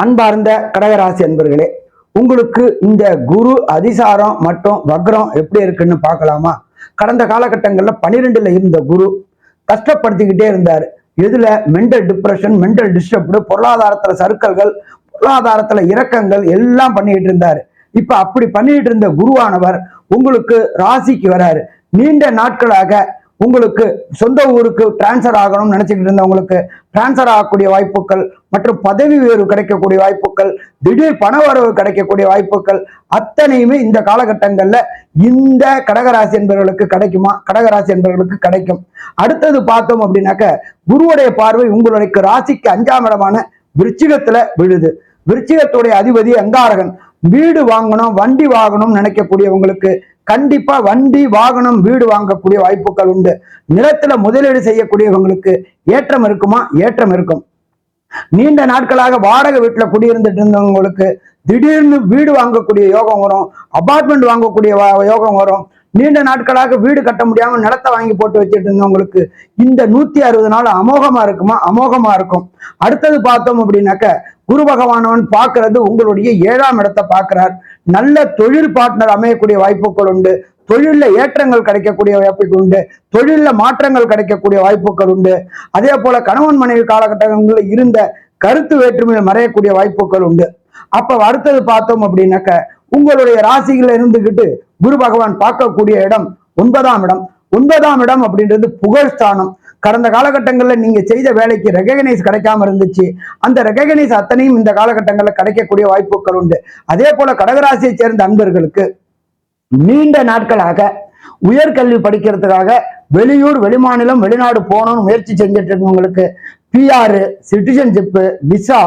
அன்பார்ந்த கடகராசி அன்பர்களே, உங்களுக்கு இந்த குரு அதிசாரம் மற்றும் வக்ரம் எப்படி இருக்குன்னு பார்க்கலாமா? கடந்த காலகட்டங்களில் 12ல இருந்த குரு கஷ்டப்படுத்திக்கிட்டே இருந்தார். எதுல? மென்டல் டிப்ரெஷன், மென்டல் டிஸ்டர்ப்டு, பொருளாதாரத்துல சறுக்கல்கள், பொருளாதாரத்துல இறக்கங்கள் எல்லாம் பண்ணிட்டு இருந்தாரு. இப்ப அப்படி பண்ணிட்டு இருந்த குருவானவர் உங்களுக்கு ராசிக்கு வராரு. நீண்ட நாட்களாக உங்களுக்கு சொந்த ஊருக்கு டிரான்ஸ்ஃபர் ஆகணும்னு நினைச்சுக்கிட்டு இருந்தவங்களுக்கு டிரான்ஸ்ஃபர் ஆகக்கூடிய வாய்ப்புகள் மற்றும் பதவி உயர்வு கிடைக்கக்கூடிய வாய்ப்புகள், திடீர் பண வரவு கிடைக்கக்கூடிய வாய்ப்புகள் அத்தனையுமே இந்த காலகட்டங்கள்ல இந்த கடகராசி என்பவர்களுக்கு கிடைக்குமா? கடகராசி என்பவர்களுக்கு கிடைக்கும். அடுத்தது பார்த்தோம் அப்படின்னாக்க, குருவுடைய பார்வை உங்களுடைய ராசிக்கு 5ஆம் இடமான விருச்சிகத்துல விழுது. விருச்சிகத்துடைய அதிபதி அங்காரகன். வீடு வாங்கணும், வண்டி வாங்கணும் நினைக்கக்கூடியவங்களுக்கு கண்டிப்பா வண்டி வாகனம் வீடு வாங்கக்கூடிய வாய்ப்புகள் உண்டு. நிலத்துல முதலீடு செய்யக்கூடியவங்களுக்கு ஏற்றம் இருக்குமா? ஏற்றம் இருக்கும். நீண்ட நாட்களாக வாடகை வீட்டுல குடியிருந்துட்டு இருந்தவங்களுக்கு திடீர்னு வீடு வாங்கக்கூடிய யோகம் வரும், அபார்ட்மெண்ட் வாங்கக்கூடிய யோகம் வரும். நீண்ட நாட்களாக வீடு கட்ட முடியாம நிலத்தை வாங்கி போட்டு வச்சுட்டு இருந்தவங்களுக்கு இந்த 160 நாள் அமோகமா இருக்குமா? அமோகமா இருக்கும். அடுத்தது பார்த்தோம் அப்படின்னாக்க, குரு பகவானவன் பார்க்கறது உங்களுடைய 7ஆம் இடத்தை பார்க்கிறார். நல்ல தொழில் பார்ட்னர் அமையக்கூடிய வாய்ப்புகள் உண்டு. தொழில ஏற்றங்கள் கிடைக்கக்கூடிய வாய்ப்புகள் உண்டு. தொழில மாற்றங்கள் கிடைக்கக்கூடிய வாய்ப்புகள் உண்டு. அதே போல கணவன் மனைவி காலகட்டங்களில் இருந்த கருத்து வேற்றுமையில் மறையக்கூடிய வாய்ப்புகள் உண்டு. அப்ப அடுத்தது பார்த்தோம் அப்படின்னாக்க, உங்களுடைய ராசியில இருந்துகிட்டு குரு பகவான் பார்க்கக்கூடிய இடம் 9ஆம் இடம். 9ஆம் இடம் அப்படின்றது புகழ்ஸ்தானம். கடந்த காலகட்டங்களில் நீங்க செய்த வேலைக்கு ரெகக்னைஸ் கிடைக்காம இருந்துச்சு. அந்த ரெகக்னைஸ் அத்தனையும் இந்த காலகட்டங்களில் கிடைக்கக்கூடிய வாய்ப்புகள் உண்டு. அதே போல கடகராசியை சேர்ந்த அன்பர்களுக்கு நீண்ட நாட்களாக உயர்கல்வி படிக்கிறதுக்காக வெளியூர், வெளிமாநிலம், வெளிநாடு போகணும்னு முயற்சி செஞ்சுட்டு இருக்கவங்களுக்கு PR, சிட்டிசன்ஷிப்பு, விசா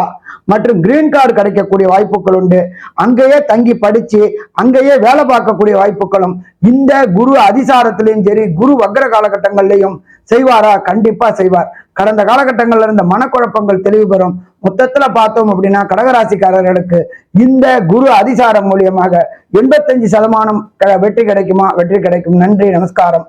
மற்றும் கிரீன் கார்டு கிடைக்கக்கூடிய வாய்ப்புகள் உண்டு. அங்கேயே தங்கி படிச்சு அங்கேயே வேலை பார்க்கக்கூடிய வாய்ப்புகளும் இந்த குரு அதிசாரத்திலையும் சரி, குரு வக்ர காலகட்டங்கள்லையும் செய்வாரா? கண்டிப்பா செய்வார். கடந்த காலகட்டங்கள்ல இருந்த மனக்குழப்பங்கள் தெளிவு பெறும். மொத்தத்துல பார்த்தோம் அப்படின்னா கடகராசிக்காரர்களுக்கு இந்த குரு அதிசாரம் மூலியமாக 85% வெற்றி கிடைக்குமா? வெற்றி கிடைக்கும். நன்றி, நமஸ்காரம்.